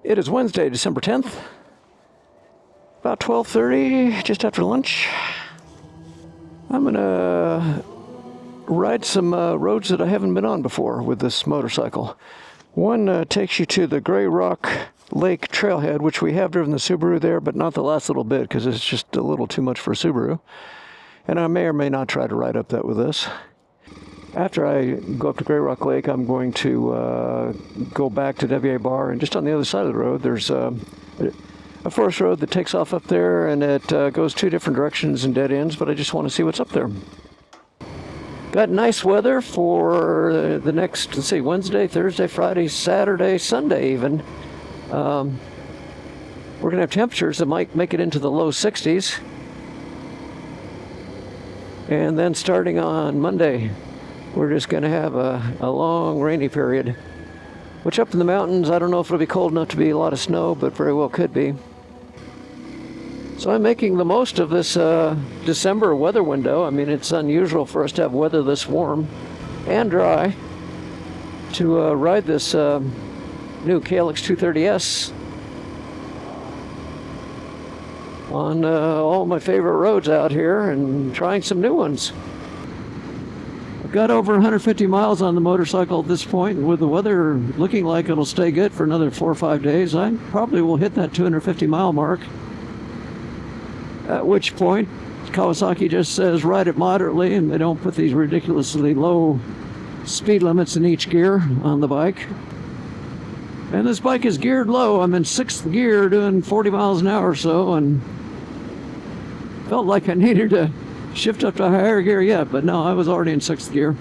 It is Wednesday, December 10th, about 12:30, just after lunch. I'm going to ride some roads that I haven't been on before with this motorcycle. One takes you to the Gray Rock Lake trailhead, which we have driven the Subaru there, but not the last little bit because it's just a little too much for a Subaru. And I may or may not try to ride up that with this. After I go up to Gray Rock Lake, I'm going to go back to WA Bar, and just on the other side of the road, there's a forest road that takes off up there, and it goes two different directions and dead ends, but I just want to see what's up there. Got nice weather for the next, let's see, Wednesday, Thursday, Friday, Saturday, Sunday even. We're going to have temperatures that might make it into the low 60s. And then starting on Monday, we're just going to have a long rainy period, which up in the mountains, I don't know if it'll be cold enough to be a lot of snow, but very well could be. So I'm making the most of this December weather window. I mean, it's unusual for us to have weather this warm and dry to ride this new klx230s on all my favorite roads out here and trying some new ones. I've got over 150 miles on the motorcycle at this point, and with the weather looking like it'll stay good for another 4 or 5 days, I probably will hit that 250 mile mark. At which point, Kawasaki just says ride it moderately, and they don't put these ridiculously low speed limits in each gear on the bike. And this bike is geared low. I'm in 6th gear doing 40 miles an hour or so, and felt like I needed to shift up to higher gear yet, but no, I was already in 6th gear.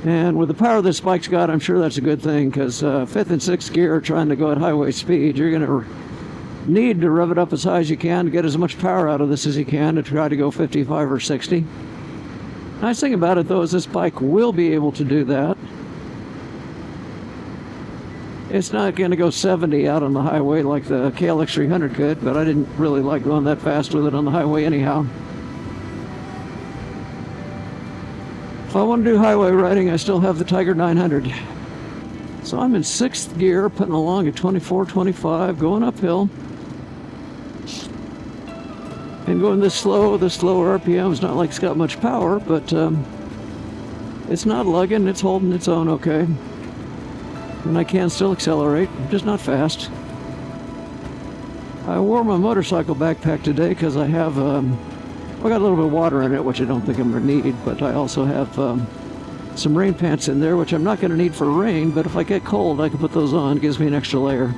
And with the power this bike's got, I'm sure that's a good thing, because 5th and 6th gear trying to go at highway speed, you're going to need to rev it up as high as you can to get as much power out of this as you can to try to go 55 or 60. Nice thing about it, though, is this bike will be able to do that. It's not going to go 70 out on the highway like the KLX300 could, but I didn't really like going that fast with it on the highway anyhow. If I want to do highway riding, I still have the Tiger 900. So I'm in 6th gear, putting along at 24, 25, going uphill. And going this slow, the slower RPM is not like it's got much power, but it's not lugging, it's holding its own okay. And I can still accelerate, just not fast. I wore my motorcycle backpack today because I have I got a little bit of water in it, which I don't think I'm going to need, but I also have some rain pants in there, which I'm not going to need for rain, but if I get cold, I can put those on. It gives me an extra layer.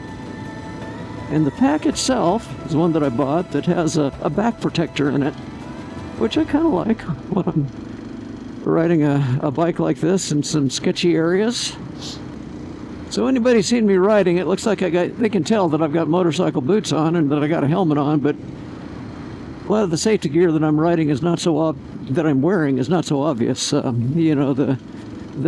And the pack itself is one that I bought that has a back protector in it, which I kind of like when I'm riding a bike like this in some sketchy areas. So anybody seen me riding, it looks like they can tell that I've got motorcycle boots on and that I got a helmet on, but a lot of the safety gear that I'm riding is not so that I'm wearing is not so obvious. You know, the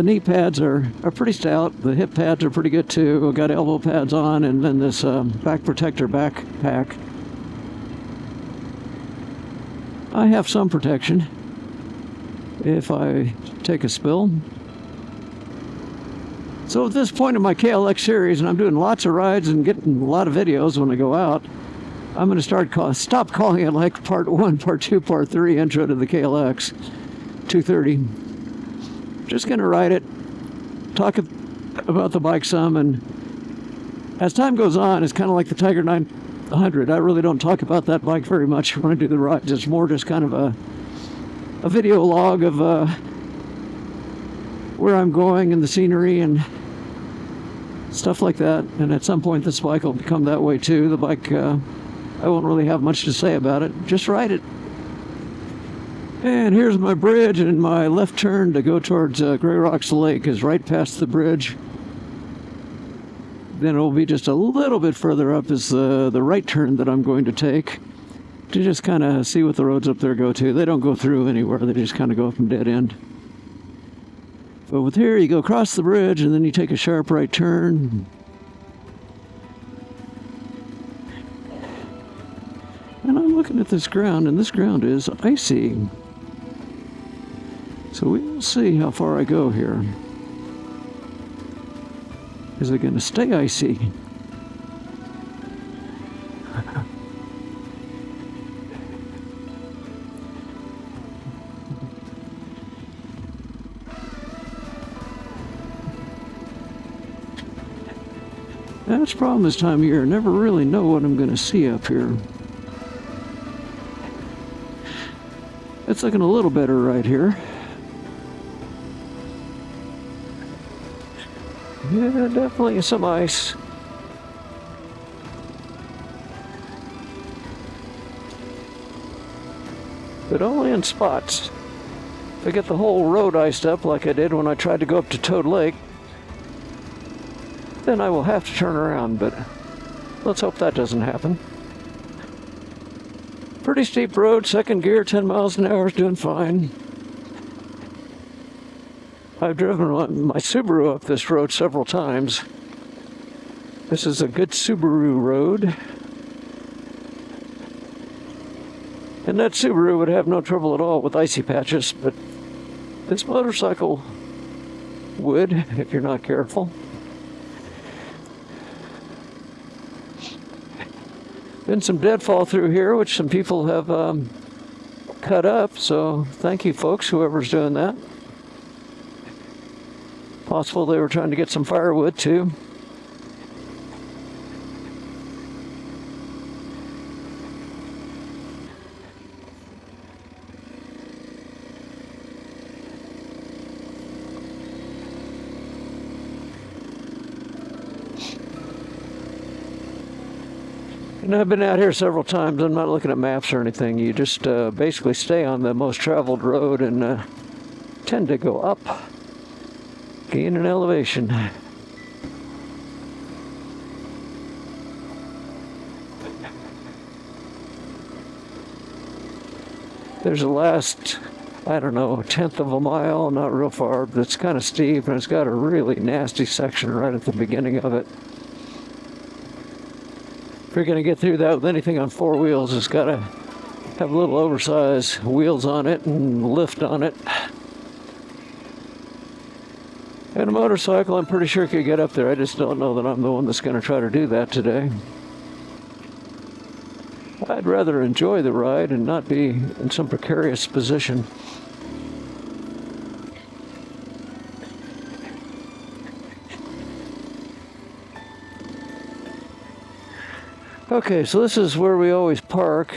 knee pads are pretty stout. The hip pads are pretty good too. I've got elbow pads on, and then this back protector backpack. I have some protection if I take a spill. So at this point in my KLX series, and I'm doing lots of rides and getting a lot of videos when I go out, I'm going to stop calling it like part 1, part 2, part 3 intro to the KLX 230. Just going to ride it, talk about the bike some, and as time goes on, it's kind of like the Tiger 900. I really don't talk about that bike very much when I do the rides. It's more just kind of a video log of where I'm going and the scenery and stuff like that. And at some point, this bike will become that way too. The bike, I won't really have much to say about it. Just ride it. And here's my bridge, and my left turn to go towards Gray Rocks Lake is right past the bridge. Then it will be just a little bit further up is the right turn that I'm going to take to just kind of see what the roads up there go to. They don't go through anywhere. They just kind of go from dead end. But with here, you go across the bridge, and then you take a sharp right turn. And I'm looking at this ground, and this ground is icy. So we will see how far I go here. Is it going to stay icy? That's the problem this time of year. I never really know what I'm going to see up here. It's looking a little better right here. Yeah, definitely some ice. But only in spots. If I get the whole road iced up like I did when I tried to go up to Toad Lake, then I will have to turn around, but let's hope that doesn't happen. Pretty steep road, second gear, 10 miles an hour is doing fine. I've driven my Subaru up this road several times. This is a good Subaru road. And that Subaru would have no trouble at all with icy patches, but this motorcycle would if you're not careful. Been some deadfall through here, which some people have cut up, so thank you folks, whoever's doing that. Possible they were trying to get some firewood too. And I've been out here several times. I'm not looking at maps or anything. You just basically stay on the most traveled road and tend to go up, gain an elevation. There's the last, I don't know, 1/10 of a mile, not real far, but it's kind of steep and it's got a really nasty section right at the beginning of it. If you're going to get through that with anything on four wheels, it's got to have little oversized wheels on it and lift on it. And a motorcycle, I'm pretty sure could get up there. I just don't know that I'm the one that's going to try to do that today. I'd rather enjoy the ride and not be in some precarious position. Okay, so this is where we always park.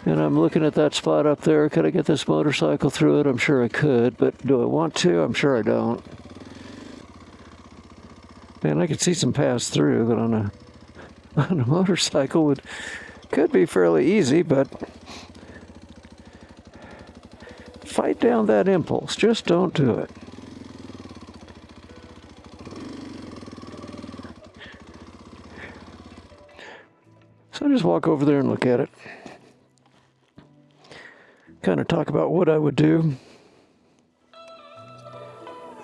And I'm looking at that spot up there. Could I get this motorcycle through it? I'm sure I could, but do I want to? I'm sure I don't. Man, I could see some paths through that on a motorcycle could be fairly easy, but fight down that impulse. Just don't do it. So I just walk over there and look at it. Kind of talk about what I would do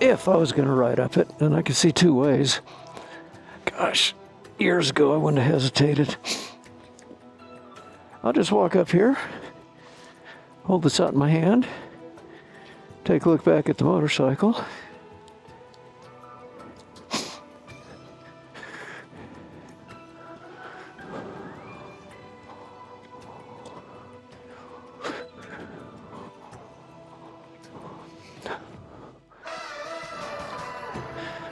if I was going to ride up it. And I could see two ways. Gosh, years ago I wouldn't have hesitated. I'll just walk up here, hold this out in my hand, take a look back at the motorcycle.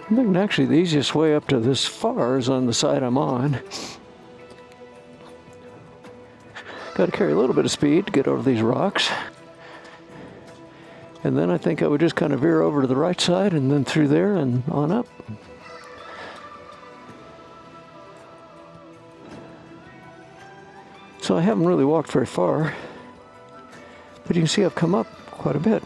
I think actually the easiest way up to this far is on the side I'm on. Got to carry a little bit of speed to get over these rocks. And then I think I would just kind of veer over to the right side and then through there and on up. So I haven't really walked very far, but you can see I've come up quite a bit.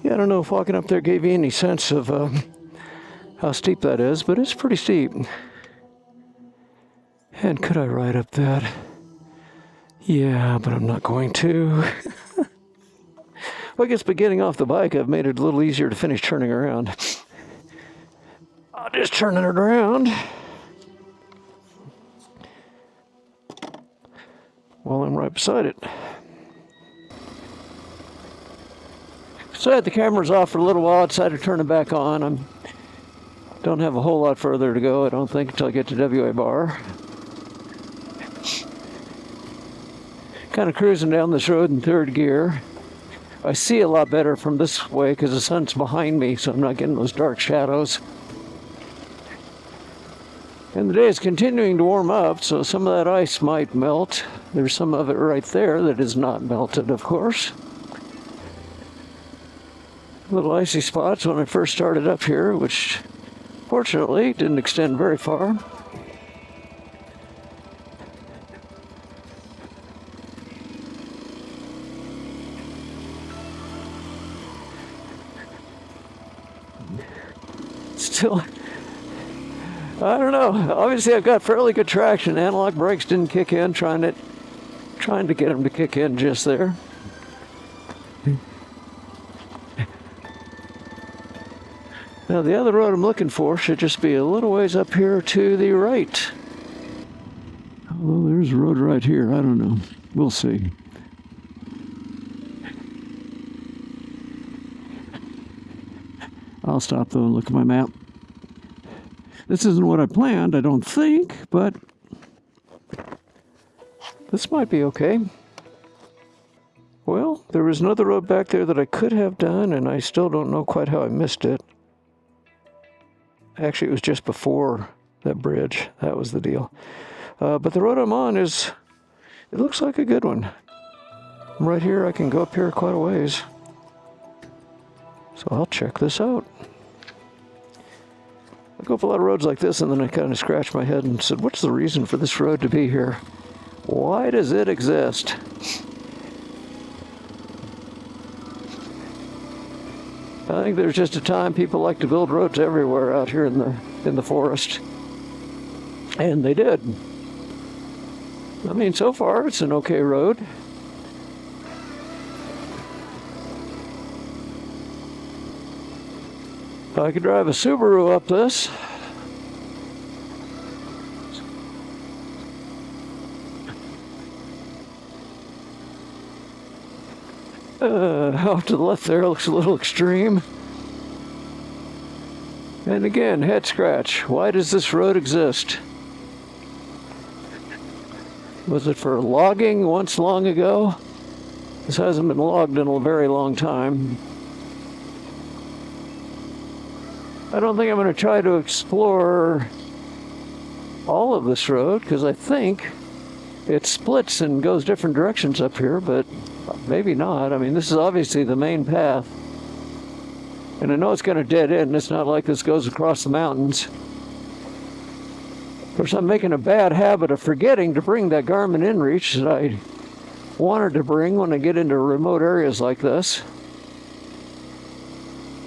Yeah, I don't know if walking up there gave you any sense of how steep that is, but it's pretty steep. And could I ride up that? Yeah, but I'm not going to. Well, I guess by getting off the bike, I've made it a little easier to finish turning around. I'll just turn it around while I'm right beside it. So I had the cameras off for a little while. I decided to turn them back on. I don't have a whole lot further to go, I don't think, until I get to WA Bar. Kind of cruising down this road in third gear. I see a lot better from this way because the sun's behind me, so I'm not getting those dark shadows. And the day is continuing to warm up, so some of that ice might melt. There's some of it right there that is not melted, of course. Little icy spots when I first started up here, which fortunately didn't extend very far. Still, I don't know. Obviously, I've got fairly good traction. Analog brakes didn't kick in. Trying to get them to kick in just there. Now, the other road I'm looking for should just be a little ways up here to the right. Well, there's a road right here. I don't know. We'll see. I'll stop though and look at my map. This isn't what I planned, I don't think, but this might be okay. Well, there was another road back there that I could have done, and I still don't know quite how I missed it. Actually, it was just before that bridge. That was the deal. But the road I'm on it looks like a good one. Right here, I can go up here quite a ways. So I'll check this out. I go up a lot of roads like this, and then I kind of scratched my head and said, what's the reason for this road to be here? Why does it exist? I think there's just a time people like to build roads everywhere out here in the forest. And they did. I mean, so far it's an okay road. I could drive a Subaru up this. Off to the left there looks a little extreme. And again, head scratch. Why does this road exist? Was it for logging once long ago? This hasn't been logged in a very long time. I don't think I'm going to try to explore all of this road because I think it splits and goes different directions up here, but maybe not. I mean, this is obviously the main path. And I know it's going to dead end. It's not like this goes across the mountains. Of course, I'm making a bad habit of forgetting to bring that Garmin inReach that I wanted to bring when I get into remote areas like this.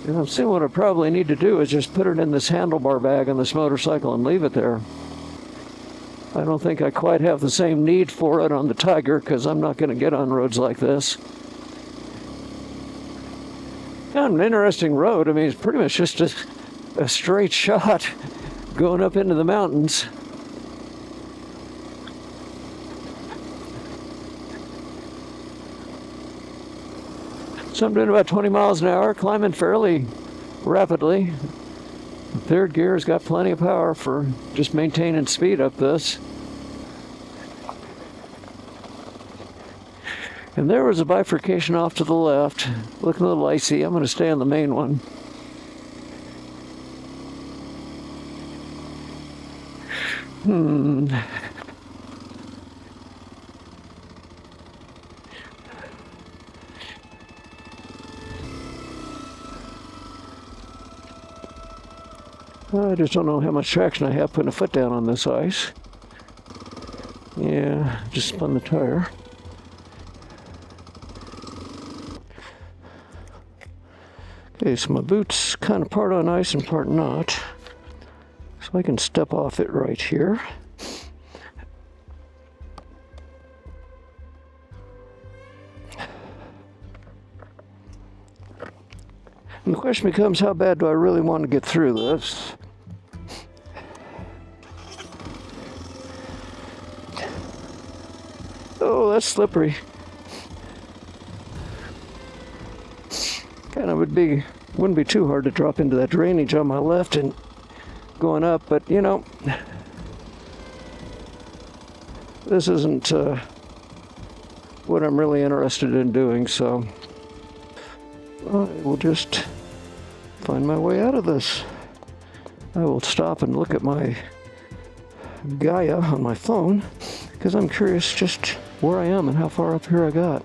And I'm seeing what I probably need to do is just put it in this handlebar bag on this motorcycle and leave it there. I don't think I quite have the same need for it on the Tiger because I'm not going to get on roads like this. Kind of an interesting road. I mean, it's pretty much just a straight shot going up into the mountains. So I'm doing about 20 miles an hour, climbing fairly rapidly. Third gear's got plenty of power for just maintaining speed up this. And there was a bifurcation off to the left, looking a little icy. I'm going to stay on the main one. I just don't know how much traction I have putting a foot down on this ice. Yeah, just spun the tire. Okay, so my boot's kind of part on ice and part not. So I can step off it right here. And the question becomes, how bad do I really want to get through this? Oh, that's slippery. Kind of wouldn't be too hard to drop into that drainage on my left and going up, but you know, this isn't what I'm really interested in doing, so I will just find my way out of this. I will stop and look at my Gaia on my phone because I'm curious just where I am and how far up here I got.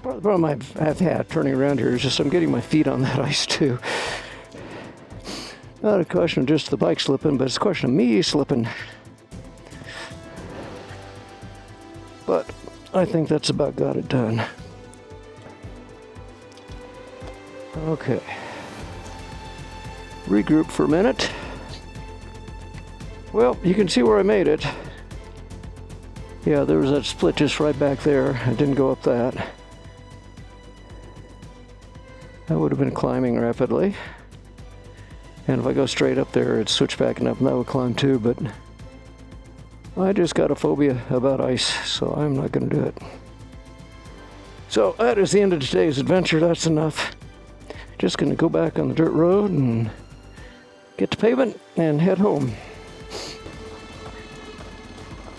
Part of the problem I've had turning around here is just I'm getting my feet on that ice too. Not a question of just the bike slipping, but it's a question of me slipping. But I think that's about got it done. Okay. Regroup for a minute. Well, you can see where I made it. Yeah, there was that split just right back there. I didn't go up that. I would have been climbing rapidly. And if I go straight up there, it's switchbacking up and that would climb too, but I just got a phobia about ice, so I'm not going to do it. So that is the end of today's adventure. That's enough. Just going to go back on the dirt road and get to pavement and head home.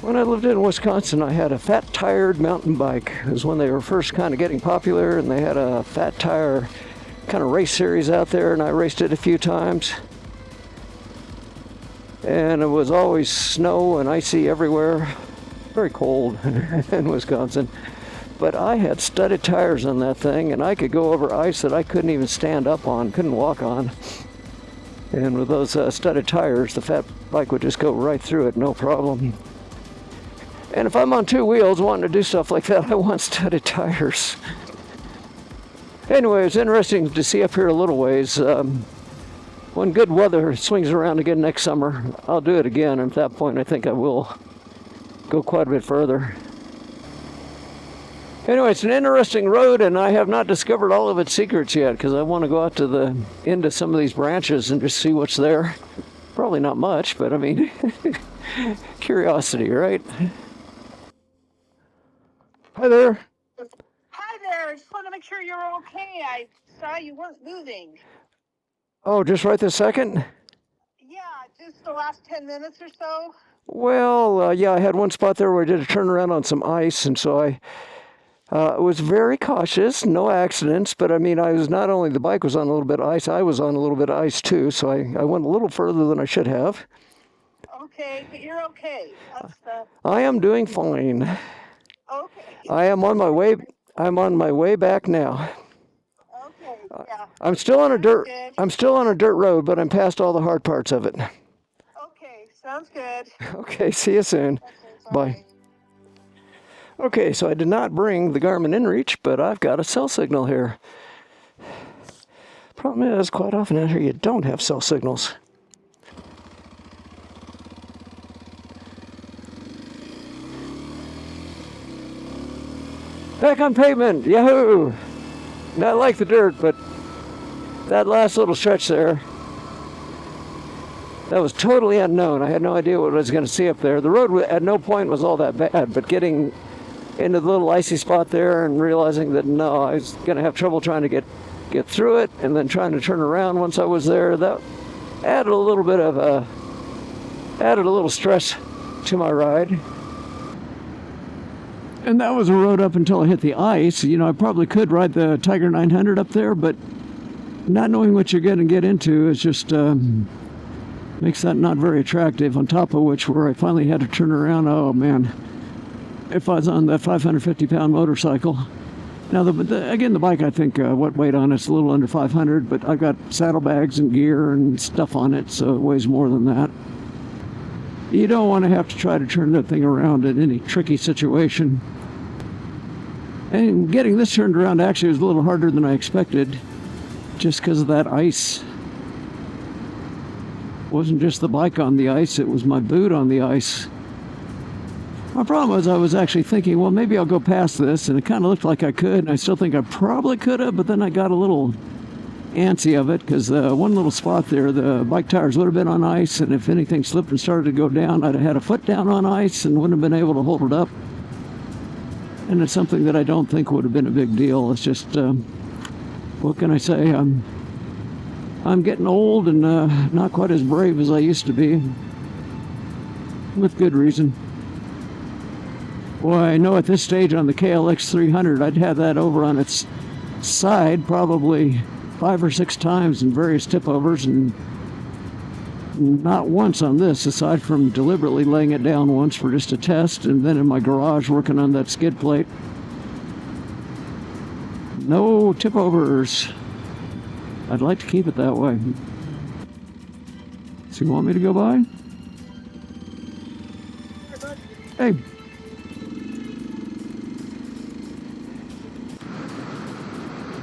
When I lived in Wisconsin, I had a fat-tired mountain bike. It was when they were first kind of getting popular, and they had a fat tire kind of race series out there, and I raced it a few times. And it was always snow and icy everywhere. Very cold in Wisconsin. But I had studded tires on that thing, and I could go over ice that I couldn't even stand up on, couldn't walk on. And with those studded tires, the fat bike would just go right through it, no problem. And if I'm on two wheels wanting to do stuff like that, I want studded tires. Anyway, it's interesting to see up here a little ways. When good weather swings around again next summer, I'll do it again. And at that point, I think I will go quite a bit further. Anyway, it's an interesting road, and I have not discovered all of its secrets yet because I want to go out to the end of some of these branches and just see what's there. Probably not much, but I mean, curiosity, right? Hi there. Hi there. I just want to make sure you're okay. I saw you weren't moving. Oh, just right this second? Yeah, just the last 10 minutes or so. Well, yeah, I had one spot there where I did a turnaround on some ice, and so I was very cautious, no accidents, but I mean, I was not only the bike was on a little bit of ice, I was on a little bit of ice too, so I went a little further than I should have. Okay, but you're okay. I am doing fine. Okay. I'm on my way back now. Okay, yeah. I'm still on a dirt road, but I'm past all the hard parts of it. Okay, sounds good. Okay, see you soon. Okay, Bye. Okay, so I did not bring the Garmin InReach, but I've got a cell signal here. Problem is, quite often out here you don't have cell signals. Back on pavement, yahoo! I like the dirt, but that last little stretch there, that was totally unknown. I had no idea what I was going to see up there. The road at no point was all that bad, but getting into the little icy spot there and realizing that no, I was going to have trouble trying to get through it, and then trying to turn around once I was there, that added a little stress to my ride. And that was a road up until I hit the ice. You know, I probably could ride the Tiger 900 up there, but not knowing what you're going to get into is just makes that not very attractive. On top of which, where I finally had to turn around, oh man, if I was on that 550-pound motorcycle. Now, again, the bike, I think, what weight on it's a little under 500, but I've got saddlebags and gear and stuff on it, so it weighs more than that. You don't want to have to try to turn that thing around in any tricky situation. And getting this turned around actually was a little harder than I expected, just because of that ice. It wasn't just the bike on the ice, it was my boot on the ice. My problem was I was actually thinking, well, maybe I'll go past this, and it kind of looked like I could, and I still think I probably could have, but then I got a little antsy of it, because one little spot there, the bike tires would have been on ice, and if anything slipped and started to go down, I'd have had a foot down on ice and wouldn't have been able to hold it up. And it's something that I don't think would have been a big deal. It's just, what can I say? I'm getting old and not quite as brave as I used to be. With good reason. Well, I know at this stage on the KLX300, I'd have that over on its side probably 5 or 6 times in various tip overs, and not once on this, aside from deliberately laying it down once for just a test, and then in my garage working on that skid plate. No tip overs. I'd like to keep it that way. So you want me to go by? Hey.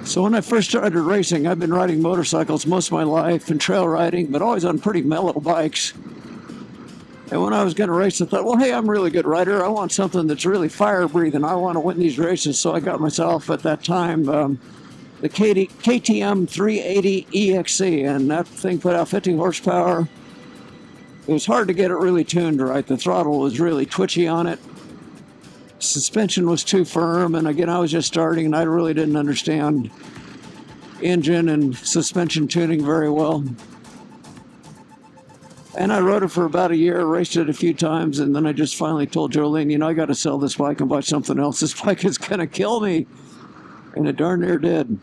So when I first started racing, I've been riding motorcycles most of my life and trail riding, but always on pretty mellow bikes. And when I was going to race, I thought, well, hey, I'm a really good rider. I want something that's really fire-breathing. I want to win these races. So I got myself, at that time, the KTM 380 EXC, and that thing put out 50 horsepower. It was hard to get it really tuned right. The throttle was really twitchy on it. Suspension was too firm, and again, I was just starting, and I really didn't understand engine and suspension tuning very well. And I rode it for about a year, raced it a few times, and then I just finally told Joline, you know, I got to sell this bike and buy something else. This bike is going to kill me. And it darn near did.